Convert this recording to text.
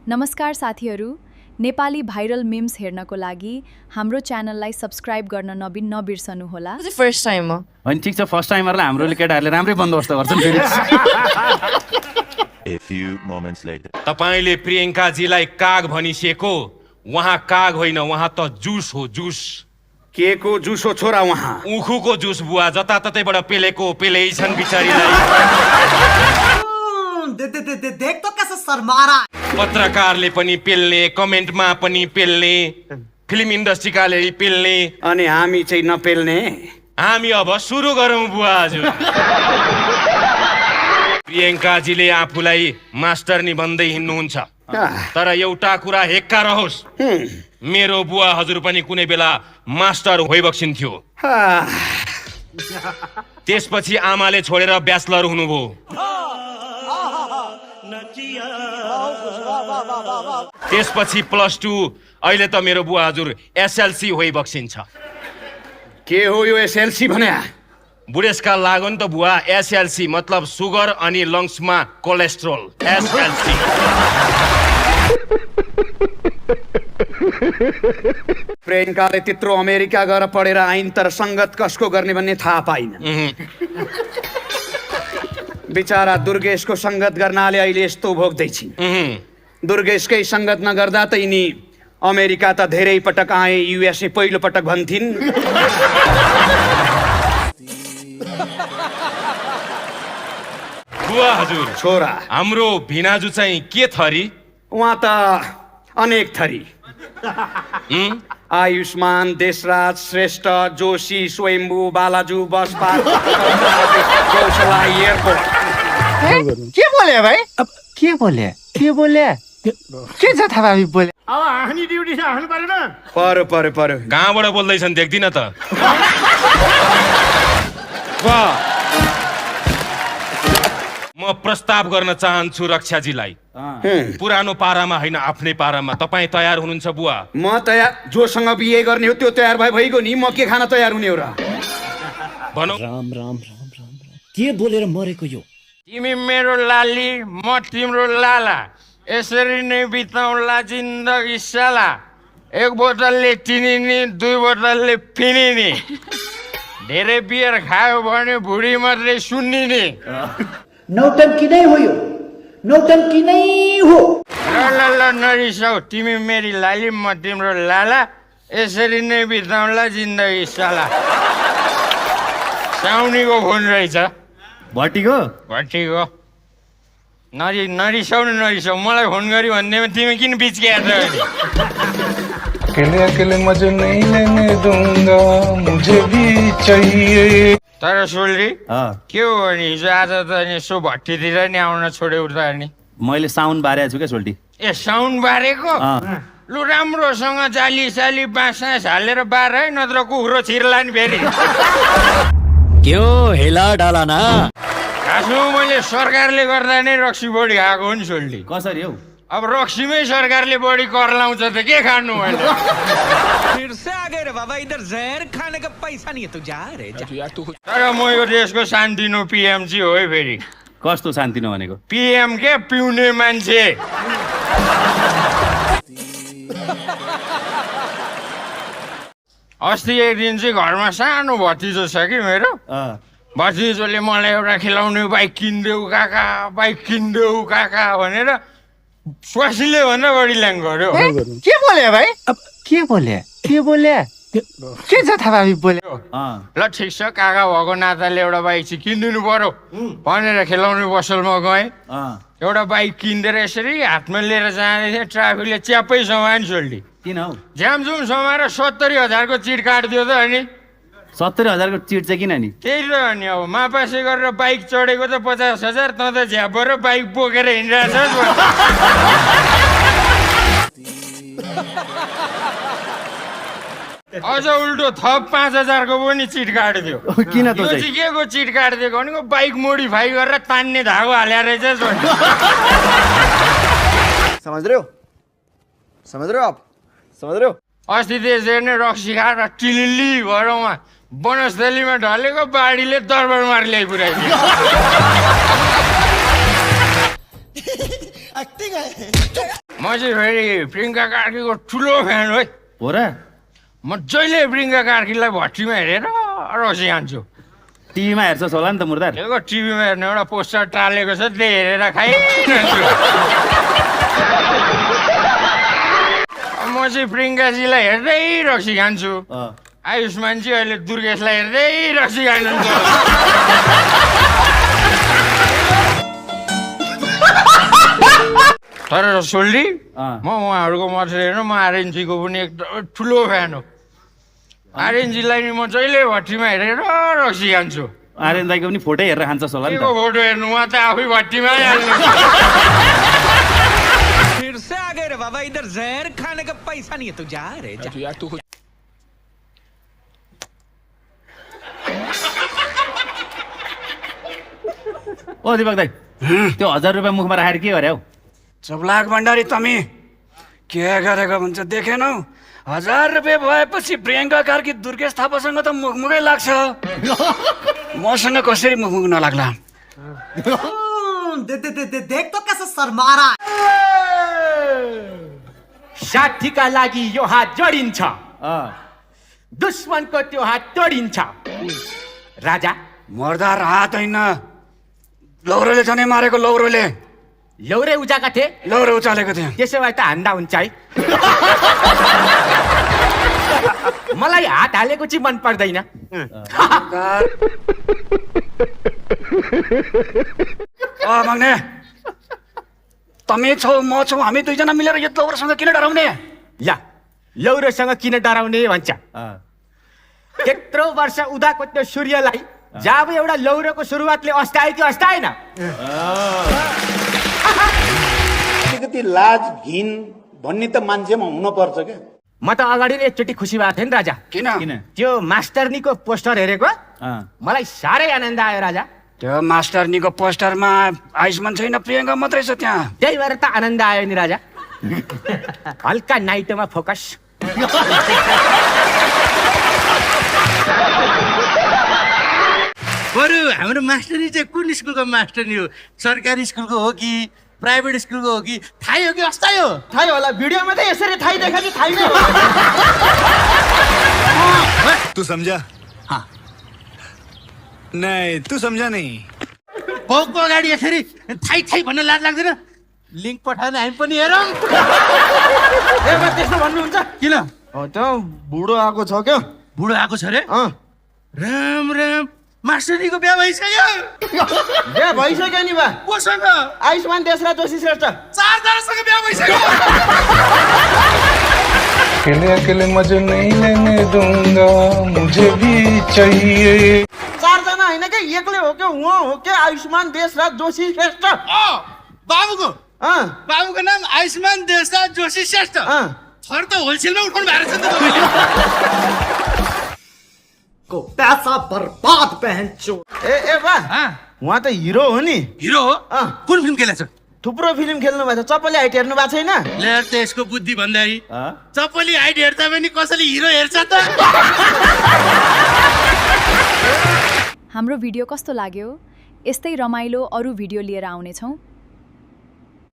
नमस्कार साथीहरू, Nepali viral memes हेर्नको लागि हाम्रो च्यानललाई सब्स्क्राइब गर्न नबिर्सनुहोला। फर्स्ट टाइम हो अनि ठीक छ, फर्स्ट टाइमरलाई हाम्रो केटाहरूले राम्रै बन्दोबस्त गर्छन् फेरि। A few moments later. तपाईले प्रियंकाजीलाई काग भनिसेको, वहाँ काग होइन, वहाँ त जुस हो, जुस। के को जुस हो छोरा वहाँ? उखुको जुस बुवा, जताततैबाट पेलेको पेलै छन् बिचारीलाई। देख तो कैसे शर्मारा। पत्रकारले पनि पेल्ने, कमेन्टमा पनि पेल्ने, फिल्म इन्डस्ट्रीकाले पेल्ने, अनि हामी चाहिँ नपेल्ने। हामी अब सुरु गरौँ बुवा हजुर। प्रियंकाजीले आफूलाई मास्टरनी भन्दै हिँड्नुहुन्छ, तर एउटा कुरा हेक्का रहोस्, मेरो बुवा हजुर पनि कुनै बेला मास्टर होइबक्सिन्थ्यो। त्यसपछि आमाले छोडेर ब्याचलर हुनुभयो। त्यसपछि +2, अहिले त मेरो बुवा हजुर SLC होइबक्सिन्छ। के हो यो SLC भने? बुढेसकाल लाग्यो नि त बुवा, SLC मतलब सुगर अनि लङ्समा कोलेस्ट्रोल, SLC। प्रियंकाले त्यत्रो अमेरिका गएर पढेर आइन्, तर सङ्गत कसको गर्ने भन्ने थाहा पाइन। बिचारा दुर्गेशको सङ्गत गर्नाले अहिले यस्तो भोग्दैछिन्। दुर्गेशकै सङ्गत नगर्दा त यिनी अमेरिका त धेरै पटक आए, USA पहिलो पटक भन्थिन्। बुवा हजुर, छोरा हाम्रो भिनाजु चाहिँ के थरी? उहाँ त अनेक थरी। आयुष्मान, देशराज, श्रेष्ठ, जोशी, स्वयम्भू, बालाजु, बस पार्क, गौशाला, एयरपोर्ट। के बोले भाइ? के बोले? के जथाभावी बोले? अब हाँस्ने ड्युटी छ, हाँस्नु परेन। पर्यो। कहाँबाट बोल्दैछन् देख्दिन त। म प्रस्ताव गर्न चाहन्छु रक्षाजीलाई, पुरानो पारामा होइन आफ्नै पारामा। तपाईँ तयार हुनुहुन्छ बुवा? म तयार। जोसँग बिहे गर्ने हो त्यो तयार भइगयो नि, म के खान तयार हुने हो र? भनौ। राम के बोलेर मरेको यो? तिमी मेरो लाली, म तिम्रो लाला, यसरी नै बिताउला जिन्दगी साला। एक बोतलले चिनिने, 2 बोतलले पिनिने, धेरै बियर खायो भने भुँडी मात्रै सुन्निने। नौटंकी नै हो यो, नौटंकी नै हो। ल नरिसाऊ, तिमी मेरी लाली, म तिम्रो लाला, यसरी नै बिताउला जिन्दगी साला। साउनीको फोन रहेछ। भट्टीको नरिसाउ, मलाई फोन गरी भन्दैमा तिमी किन बिचकिया त? अकेले मजे नहीं लेने दूंगा, मुझे भी चाहिए। तर सोल्री के हो नि, हिजो आज त यसो भट्टीतिर नि आउन छोड्यौ त नि? मैले साउन्ड बारेको छु क्या सोल्टी। ए साउन्ड बारेको? लु राम्रोसँग जाली बाँस हालेर बार है, नत्र कुखुरो छिर्ला नि फेरि। के हो हेला डाला ना? खासमा मैले सरकारले गर्दा नै रक्सी बढी खाएको हो नि सोल्टी। कसरी हौ? अब रक्सीमै सरकारले बढी कर लाउँछ त के खानु मैले? फिर से आ गए रे बाबा, इधर जहर खाने का पैसा नहीं है, तू जा रे जा। तर म यो देशको शान्तिनो PM चाहिँ हो है फेरि। कस्तो शान्ति नभनेको? PM के पिउने मान्छे। अस्ति एक दिन चाहिँ घरमा सानो भतिजो छ कि मेरो। भतिजोले मलाई एउटा खेलाउने बाइक किनिदेऊ काका भनेर स्वासीले भन्दा बढी ल्याङ गर्यो। के बोले भाइ? के बोले? के जथाभावी बोले? ल ठिक छ, काका भएको नाताले एउटा बाइक चाहिँ किनिदिनु पर्यो भनेर खेलाउने पसलमा गएँ। एउटा बाइक किनेर यसरी हातमा लिएर जाँदै थिएँ, ट्राफिकले च्याप्पै समायो सोल्टी। किन हौ? झ्यामझुम समाएर 70,000 को चिट काटिदियो त अनि। 70,000 को चिट चाहिँ किन नि? त्यही त अनि अब मापासे गरेर बाइक चढेको त 50,000, त झ्यापर बाइक बोकेर हिँडिरहेछ। अझ उल्टो थप 5,000 को पनि चिट काटिदियो। किन त चाहिँ के को चिट काटिदिएको भनेको बाइक मोडिफाई गरेर तान्ने धागो हालेर रहेछ। समझ रहे हो आप? अस्ति त्यसरी नै रक्सी खाएर टिलिल्ली भएर उहाँ बनस्थलीमा ढलेको बाढीले दरबार मार ल्याइ पुऱ्याइदियो। म चाहिँ फेरि प्रियङ्का कार्कीको ठुलो फ्यान हो है। हो र म जहिले प्रियङ्का कार्कीलाई भट्टीमा हेरेर रसी खान्छु। टिभीमा हेर्छस् होला नि त मुर्दार। यो टिभीमा हेर्ने एउटा पोस्टर टालेको छ, त्यो हेरेर खाइरहन्छु। म चाहिँ प्रियङ्काजीलाई हेर्दै रक्सी खान्छु। आयुष्मान चाहिँ अहिले दुर्गेशलाई हेर्दै रक्सी खानुहुन्छ। तर सोल्डी म उहाँहरूको मात्रै होइन, म आर्यनजीको पनि एकदमै ठुलो फ्यान हो। आर्यनजीलाई नि म जहिले भट्टीमा हेरेर रक्सी खान्छु। आर्यन दाइको पनि फोटो हेरेर खान्छस् होला नि को त। फोटो हेर्नु, उहाँ त आफै भट्टीमा हाल्नु। फिर से आ गए रे बाबा, इधर जहर खाने का पैसा नहीं है तू जा रे जा। ओ दिपक दाइ, त्यो 1000 रुपियाँ मुखमा राखेर के गरे हौ? चपलाक भण्डारी तमी के गरेको हुन्छ देखेनौ? 1000 रुपियाँ भएपछि प्रियङ्का कार्की दुर्गेश थापासँग त मुखमुखै लाग्छ। मसँग कसरी मुखमुख नलाग्ला? देख तो कैसे शर्मा रहा है। साथीका लागि यो हात जोडिन्छ, दुश्मनको त्यो हात तोडिन्छ। राजा मर्दार हात होइन, लौरोले झनै मारेको लौरोले। लौरे उचाका थिए, लौरो उचालेको थियो। त्यसो भए त हान्दा हुन्छ है। मलाई हात हालेको चाहिँ मन पर्दैन। मग्ने तमी छौ म छौ, हामी दुईजना मिलेर यो लौरोसँग किन डराउने? या लौरोसँग किन डराउने भन्छ? त्यत्रो वर्ष उदाको त्यो सूर्यलाई जब एउटा लौरोको सुरुवातले अस्तायो कि अस्ताएन? अलिकति लाज घिन भन्ने त मान्छेमा हुन पर्छ क्या। म त अगाडि नै एकचोटि खुसी भएको थिएँ नि राजा। किन? त्यो मास्टरनीको पोस्टर हेरेको मलाई साह्रै आनन्द आयो राजा। त्यो मास्टरनीको पोस्टरमा आयुष्मान छैन, प्रियङ्का मात्रै छ त्यहाँ। त्यही भएर त आनन्द आयो नि राजा। हल्का नाइटोमा फोकस। बरु हाम्रो मास्टरनी चाहिँ कुन स्कुलको मास्टरनी हो? सरकारी स्कुलको हो कि प्राइभेट स्कुलको हो कि थाहै हो कि अस्ताई हो? थाहै होला, भिडियोमा त यसरी थाहै देखा कि थाहै नै हो। तू समझा? हाँ। नहीं तू समझा नहीं। बाउको अगाडि यसरी थाइ थाइ भन्न लाज लाग्दैन? लिङ्क पठाउने हामी पनि हेरौँ। त्यस्तो भन्नुहुन्छ किन? त्यो बुढो आएको छ क्या। बुढो आएको छ रे? राम राम, मास्टरनीको बिहा भइसक्यो। बिहा भइसक्यो नि बा। कोसँग? आयुष्मान देशराज जोशी श्रेष्ठ। 4 जनासँग बिहा भइसक्यो। अकेले अकेले मजे नहीं लेने दूंगा, मुझे भी चाहिए। 4 जना होइन क्या, एक्लै हो क्या, उहाँ हो क्या आयुष्मान देशराज जोशी श्रेष्ठ। बाबुको बाबुको नाम आयुष्मान देशराज जोशी श्रेष्ठ। थर त होलसेलमा उठाउनु भएको छ नि त तपाईँले। को पैसा बर्बाद पहन चो। ए बा, उहाँ त हिरो हो नि। हिरो हो? कुन फिल्म खेलेछ? थुप्रो फिल्म खेल्नु भएको छ। चप्पली हाइट हेर्नु भएको छैन? लेयर त यसको बुद्धि भन्दाखेरि चप्पली हाइट हेर्दा पनि कसैले हिरो हेर्छ त? हाम्रो भिडियो कस्तो लाग्यो? यस्तै रमाइलो अरू भिडियो लिएर आउनेछौँ।